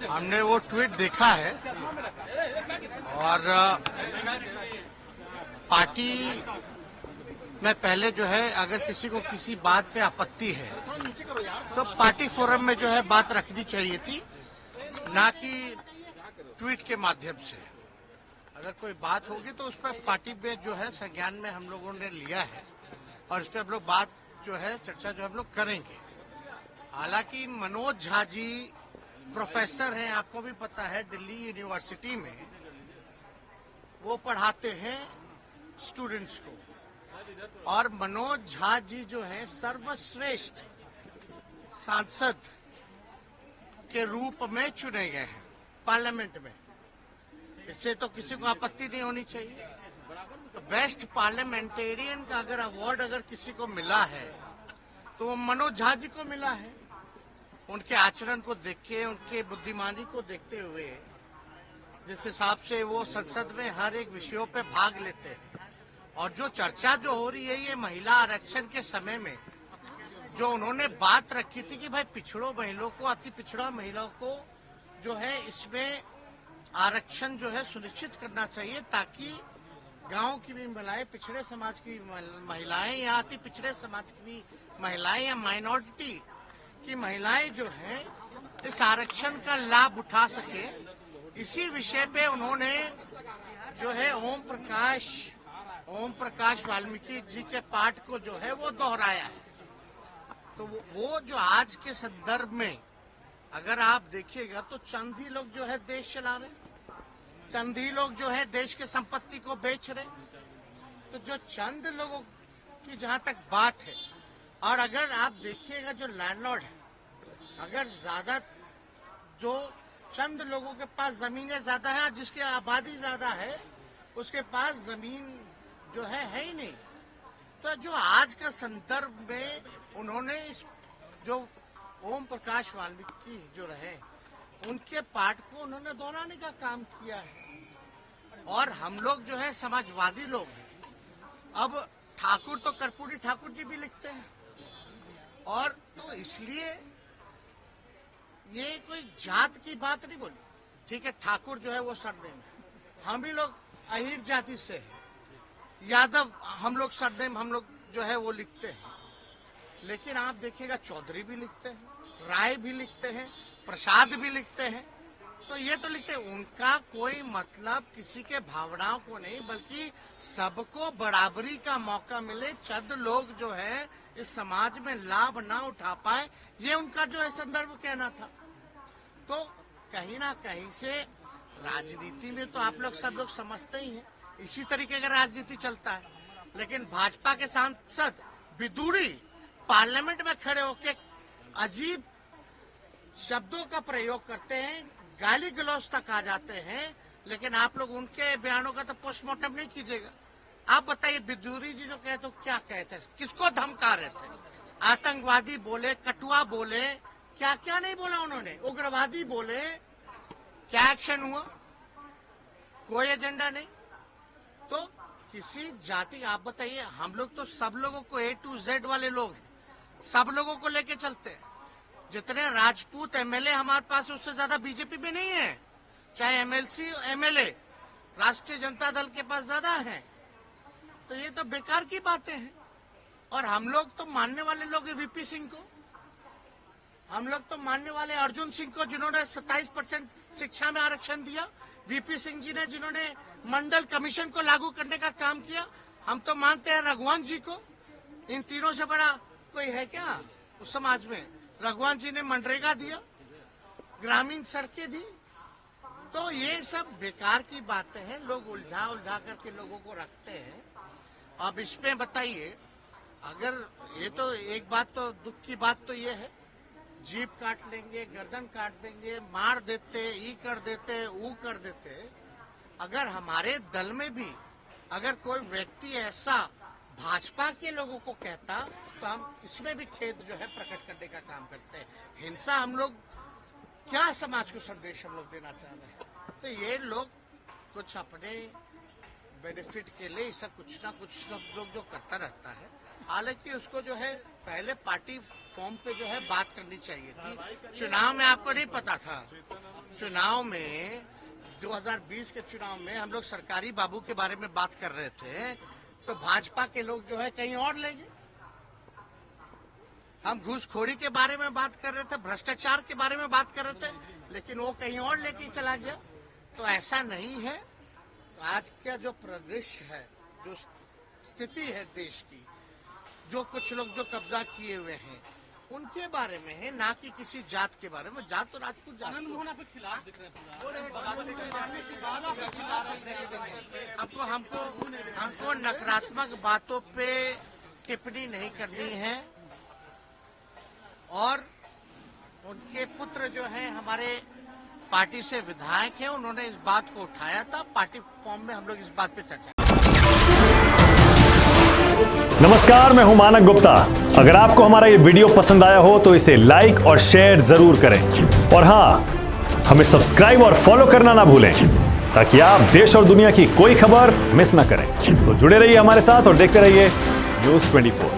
हमने वो ट्वीट देखा है और पार्टी में पहले जो है अगर किसी को किसी बात पे आपत्ति है तो पार्टी फोरम में जो है बात रखनी चाहिए थी, ना कि ट्वीट के माध्यम से। अगर कोई बात होगी तो उस पर पार्टी में जो है संज्ञान में हम लोगों ने लिया है और इस पर हम लोग बात जो है चर्चा जो हम लोग करेंगे। हालांकि मनोज झा जी प्रोफेसर हैं, आपको भी पता है, दिल्ली यूनिवर्सिटी में वो पढ़ाते हैं स्टूडेंट्स को, और मनोज झा जी जो है सर्वश्रेष्ठ सांसद के रूप में चुने गए हैं पार्लियामेंट में। इससे तो किसी को आपत्ति नहीं होनी चाहिए। तो बेस्ट पार्लियामेंटेरियन का अगर अवार्ड अगर किसी को मिला है तो वो मनोज झा जी को मिला है। उनके आचरण को देख के, उनके बुद्धिमानी को देखते हुए, जिस हिसाब से वो संसद में हर एक विषयों पे भाग लेते हैं, और जो चर्चा जो हो रही है ये महिला आरक्षण के समय में जो उन्होंने बात रखी थी कि भाई पिछड़ों महिलाओं को, अति पिछड़ा महिलाओं को जो है इसमें आरक्षण जो है सुनिश्चित करना चाहिए, ताकि गांव की भी महिलाएं, पिछड़े समाज की महिलाएं या अति पिछड़े समाज की भी महिलाएं या माइनॉरिटी की महिलाएं जो हैं इस आरक्षण का लाभ उठा सके। इसी विषय पे उन्होंने जो है ओम प्रकाश वाल्मीकि जी के पाठ को जो है वो दोहराया है। तो वो जो आज के संदर्भ में अगर आप देखिएगा तो चंद ही लोग जो है देश चला रहे, चंद ही लोग जो है देश के संपत्ति को बेच रहे। तो जो चंद लोगों की जहां तक बात है, और अगर आप देखिएगा जो लैंडलॉर्ड है, अगर ज्यादा जो चंद लोगों के पास जमीनें ज्यादा है, जिसकी आबादी ज्यादा है उसके पास जमीन जो है ही नहीं। तो जो आज का संदर्भ में उन्होंने इस जो ओम प्रकाश वाल्मीकि जो रहे उनके पाठ को उन्होंने दोहराने का काम किया है। और हम लोग जो है समाजवादी लोग हैं। अब ठाकुर तो कर्पूरी ठाकुर जी भी लिखते हैं, और तो इसलिए ये कोई जात की बात नहीं बोली। ठीक है, ठाकुर जो है वो सरनेम है, हम भी लोग अहीर जाति से हैं, यादव हम लोग सरनेम हम लोग जो है वो लिखते हैं। लेकिन आप देखिएगा चौधरी भी लिखते हैं, राय भी लिखते हैं, प्रसाद भी लिखते हैं। तो ये तो लिखते हैं, उनका कोई मतलब किसी के भावनाओं को नहीं, बल्कि सबको बराबरी का मौका मिले, चंद लोग जो है इस समाज में लाभ ना उठा पाए, ये उनका जो है संदर्भ कहना था। तो कहीं ना कहीं से राजनीति में तो आप लोग सब लोग समझते ही हैं, इसी तरीके का राजनीति चलता है। लेकिन भाजपा के सांसद विदुरी पार्लियामेंट में खड़े होकर अजीब शब्दों का प्रयोग करते हैं, गाली गलौज तक आ जाते हैं, लेकिन आप लोग उनके बयानों का तो पोस्टमार्टम नहीं कीजिएगा। आप बताइए, विदुरी जी जो कहे तो क्या कहते, किसको धमका रहे थे? आतंकवादी बोले, कटुआ बोले, क्या क्या नहीं बोला उन्होंने, उग्रवादी बोले, क्या एक्शन हुआ? कोई एजेंडा नहीं। तो किसी जाति, आप बताइए, हम लोग तो सब लोगों को A to Z वाले लोग हैं, सब लोगों को लेके चलते हैं। जितने राजपूत एमएलए हमारे पास, उससे ज्यादा बीजेपी में नहीं है। चाहे एमएलसी एमएलए राष्ट्रीय जनता दल के पास ज्यादा है। तो ये तो बेकार की बातें हैं। और हम लोग तो मानने वाले लोग हैं वीपी सिंह को, हम लोग तो मानने वाले अर्जुन सिंह को, जिन्होंने 27% शिक्षा में आरक्षण दिया, वीपी सिंह जी ने जिन्होंने मंडल कमीशन को लागू करने का काम किया। हम तो मानते हैं रघुवंश जी को। इन तीनों से बड़ा कोई है क्या उस समाज में? रघुवंश जी ने मनरेगा दिया, ग्रामीण सड़कें दी। तो ये सब बेकार की बातें हैं, लोग उलझा करके लोगों को रखते हैं। अब इसमें बताइए, अगर ये तो एक बात, तो दुख की बात तो ये है, जीप काट लेंगे, गर्दन काट देंगे, मार देते, ई कर देते, ऊ कर देते। अगर हमारे दल में भी अगर कोई व्यक्ति ऐसा भाजपा के लोगों को कहता तो हम इसमें भी खेद जो है प्रकट करने का काम करते हैं। हिंसा हम लोग क्या समाज को संदेश हम लोग देना चाह रहे हैं? तो ये लोग कुछ अपने बेनिफिट के लिए ऐसा कुछ ना कुछ सब लोग जो करता रहता है। हालांकि उसको जो है पहले पार्टी प्लेटफॉर्म पे जो है बात करनी चाहिए थी। चुनाव में आपको नहीं पता था, चुनाव में 2020 के चुनाव में हम लोग सरकारी बाबू के बारे में बात कर रहे थे, तो भाजपा के लोग जो है कहीं और ले गए। हम घूसखोरी के बारे में बात कर रहे थे, भ्रष्टाचार के बारे में बात कर रहे थे, लेकिन वो कहीं और लेके चला गया। तो ऐसा नहीं है। तो आज का जो परिदृश्य है, जो स्थिति है देश की, जो कुछ लोग जो कब्जा किए हुए हैं उनके बारे में है, ना कि किसी जात के बारे में। जात तो राजपूत जात हमको नकारात्मक बातों पे टिप्पणी नहीं करनी है। और उनके पुत्र जो है हमारे पार्टी से विधायक हैं, उन्होंने इस बात को उठाया था। पार्टी फॉर्म में हम लोग इस बात पे चर्चा। नमस्कार, मैं हूं मानक गुप्ता। अगर आपको हमारा ये वीडियो पसंद आया हो तो इसे लाइक और शेयर जरूर करें। और हां, हमें सब्सक्राइब और फॉलो करना ना भूलें, ताकि आप देश और दुनिया की कोई खबर मिस ना करें। तो जुड़े रहिए हमारे साथ और देखते रहिए न्यूज़ 24।